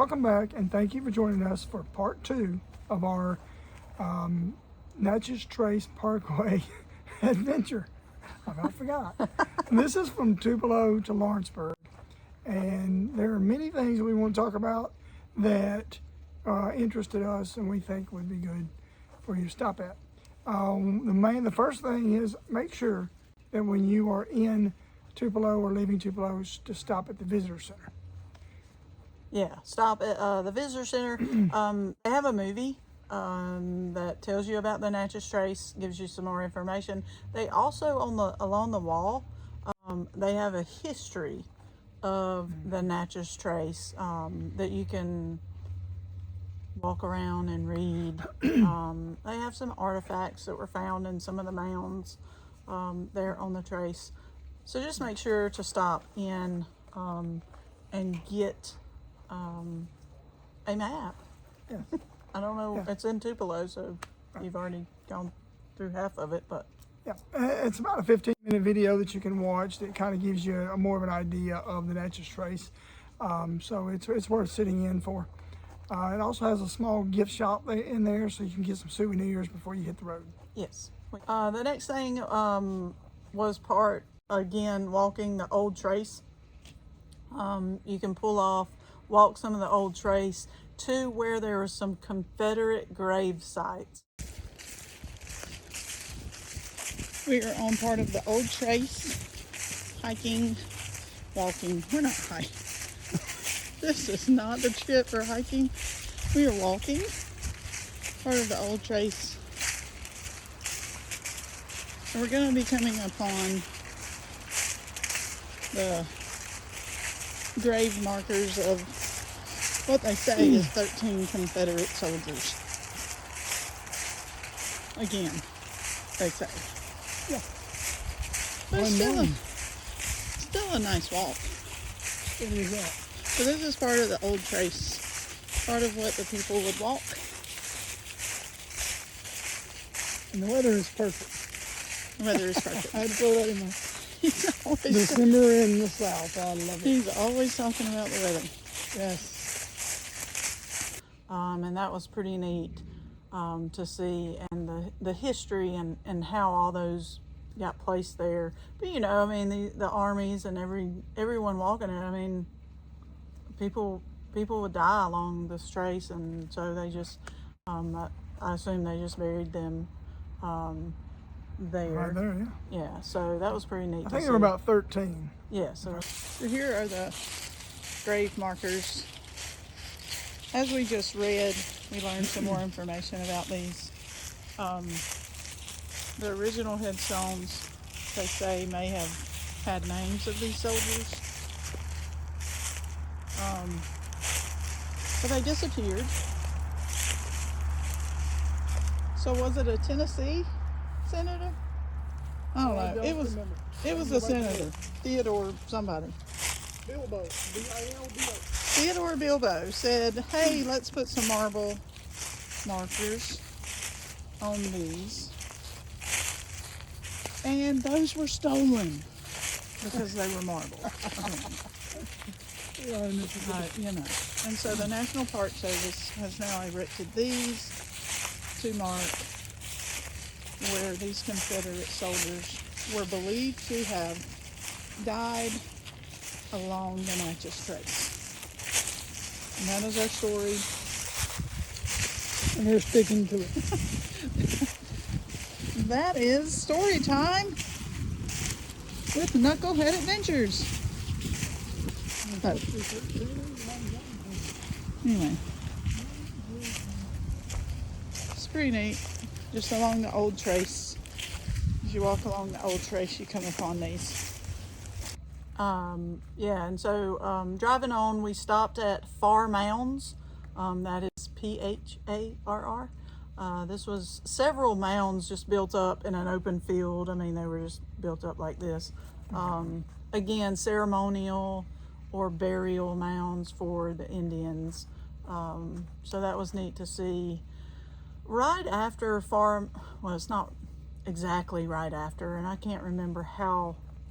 welcome back, and thank you for joining us for part 2 of our Natchez Trace Parkway adventure. I about forgot. This is from Tupelo to Lawrenceburg, and there are many things we want to talk about that interested us and we think would be good for you to stop at. The first thing is make sure that when you are in Tupelo or leaving Tupelo to stop at the visitor center. Yeah, stop at the visitor center. They have a movie that tells you about the Natchez Trace, gives you some more information. They also along the wall, they have a history of the Natchez Trace that you can walk around and read. They have some artifacts that were found in some of the mounds there on the trace. So just make sure to stop in and get a map. Yes. I don't know, Yeah. it's in Tupelo, so you've already gone through half of it, but Yeah, it's about a 15-minute video that you can watch that kind of gives you more of an idea of the Natchez Trace. So it's worth sitting in for. It also has a small gift shop in there, so you can get some souvenirs before you hit the road. yes. The next thing was again, walking the old trace. You can walk some of the old trace to where there are some Confederate grave sites. We are on part of the old trace, hiking, walking. We're not hiking. This is not the trip for hiking. We are walking part of the old trace. And we're going to be coming upon the grave markers of what they say is 13 Confederate soldiers. Again, they say. Yeah. But it's still a nice walk. It is that. So this is part of the old trace, part of what the people would walk. And the weather is perfect. The weather is perfect. I had to throw that in there. He's always December in the South. I love it. He's always talking about the weather. Yes. And that was pretty neat to see, and the history and how all those got placed there. But you know, I mean, the armies and everyone walking it. I mean, people would die along this trace, and so they just I assume they just buried them there. Right there, yeah. Yeah, so that was pretty neat. I think there were about 13. Yeah, so here are the grave markers. As we just read, we learned some more information about these. The original headstones, they say, may have had names of these soldiers. But they disappeared. So was it a Tennessee senator? I don't know. It was a senator. Theodore somebody. Bilbo. B-I-L-B-O. Theodore Bilbo said, hey, let's put some marble markers on these. And those were stolen because they were marble. You know. And so the National Park Service has now erected these to mark where these Confederate soldiers were believed to have died along the Natchez Trace. And that is our story. And they're sticking to it. That is story time with Knucklehead Adventures. Oh. Anyway, it's pretty neat. Just along the old trace. As you walk along the old trace, you come upon these. Yeah, and so driving on, we stopped at Farr Mounds. That is P-H-A-R-R. This was several mounds just built up in an open field. I mean, they were just built up like this. Again, ceremonial or burial mounds for the Indians. So that was neat to see. Right after well, it's not exactly right after, and I can't remember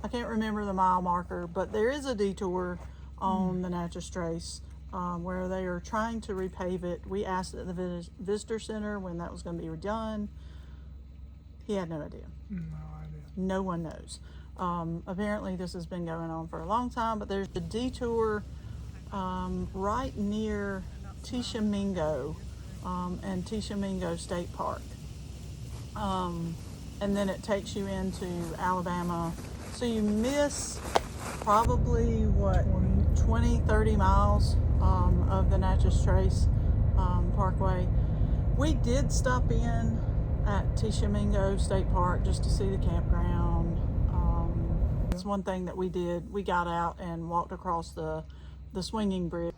the mile marker, but there is a detour on the Natchez Trace where they are trying to repave it. We asked at the visitor center when that was going to be done. He had no idea. No idea. No one knows. Apparently this has been going on for a long time, but there's a detour right near Tishomingo and Tishomingo State Park. And then it takes you into Alabama. So you miss probably, 20-30 miles of the Natchez Trace Parkway. We did stop in at Tishomingo State Park just to see the campground. It's one thing that we did. We got out and walked across the swinging bridge.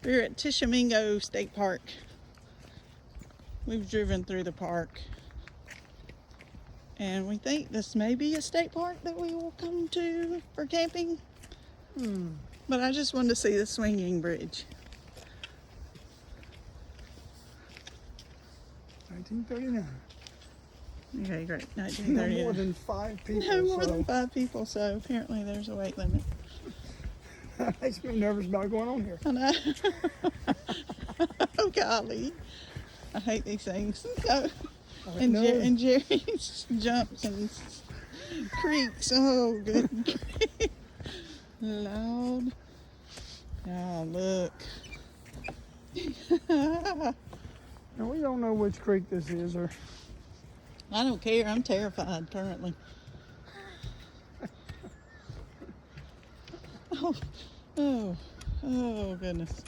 We're at Tishomingo State Park. We've driven through the park. And we think this may be a state park that we will come to for camping. But I just wanted to see the swinging bridge. 1939. Okay, great. No 1930. more than 5 people. No more than 5 people, so apparently there's a weight limit. That makes me nervous about going on here. I know. Oh, golly. I hate these things. So, and, No. and Jerry jumps and creaks. Oh, good grief. Loud. Oh, look. Now, we don't know which creek this is, or I don't care. I'm terrified currently. Oh, goodness.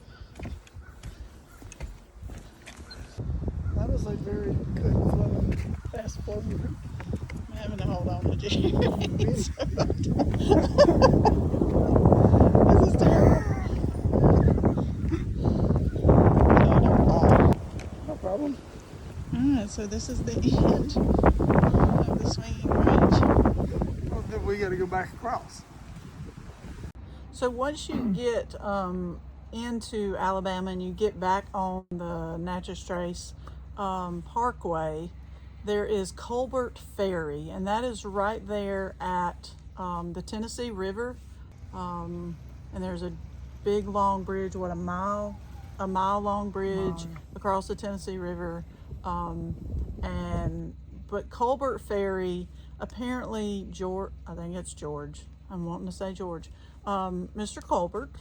that is a very good flowing, fast flowing creek. I'm having to hold on to Jerry. This is terrible. Oh, don't fall. No problem. Alright, so this is the end of the swinging bridge. Well, then we got to go back across. So once you get into Alabama and you get back on the Natchez Trace Parkway, there is Colbert Ferry, and that is right there at the Tennessee River. And there's a big long bridge, a mile long bridge across the Tennessee River. But Colbert Ferry, apparently I think it's George. I'm wanting to say George. Mr. Colbert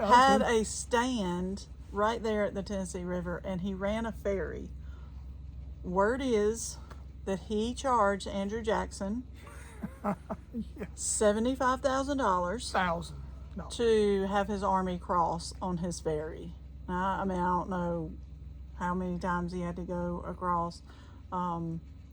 had a stand right there at the Tennessee River, and he ran a ferry. Word is that he charged Andrew Jackson $75,000 No. to have his army cross on his ferry. Now, I mean, I don't know how many times he had to go across.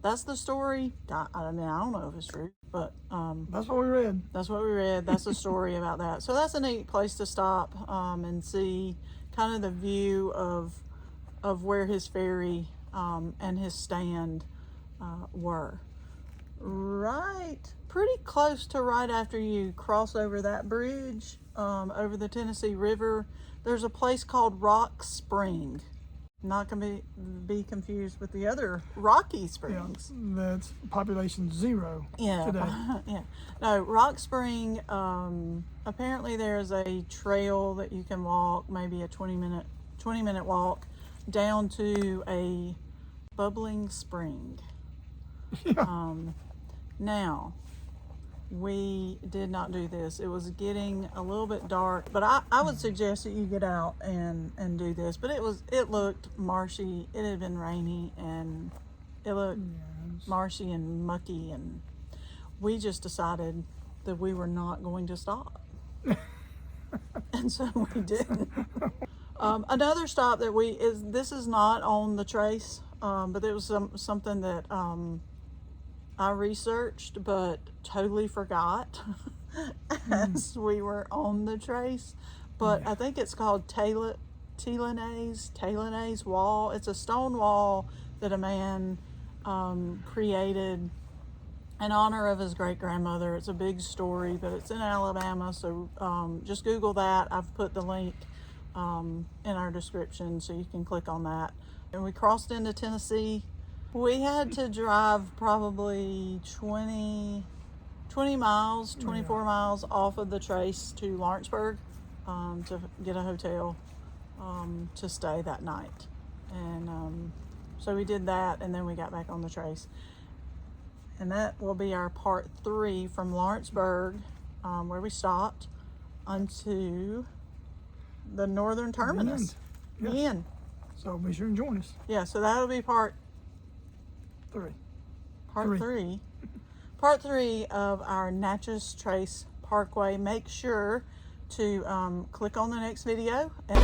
That's the story. I mean, I don't know if it's true, but That's what we read. that's what we read. That's the story about that. So that's a neat place to stop and see kind of the view of where his ferry and his stand were. Right, pretty close to right after you cross over that bridge over the Tennessee River, there's a place called Rock Spring. Not going to be confused with the other Rocky Springs. Yeah, that's population 0 today. Yeah. No, Rock Spring, apparently there's a trail that you can walk, maybe a 20-minute walk down to a bubbling spring. Yeah. Now, we did not do this. It was getting a little bit dark, but I would suggest that you get out and do this. But it looked marshy. It had been rainy, and it looked marshy and mucky, and we just decided that we were not going to stop. And so we didn't. Another stop that this is not on the trace, but it was something that I researched but totally forgot as we were on the trace. But I think it's called Taylonaise Wall. It's a stone wall that a man created in honor of his great-grandmother. It's a big story, but it's in Alabama, so just Google that. I've put the link in our description so you can click on that. And we crossed into Tennessee. We had to drive probably 20 20 miles, 24 miles off of the Trace to Lawrenceburg to get a hotel to stay that night. And so we did that, and then we got back on the Trace. And that will be our part 3 from Lawrenceburg, where we stopped, onto the northern terminus. Yes. The end. So be sure and join us. Yeah, so that'll be part 3. Part three of our Natchez Trace Parkway. Make sure to click on the next video. And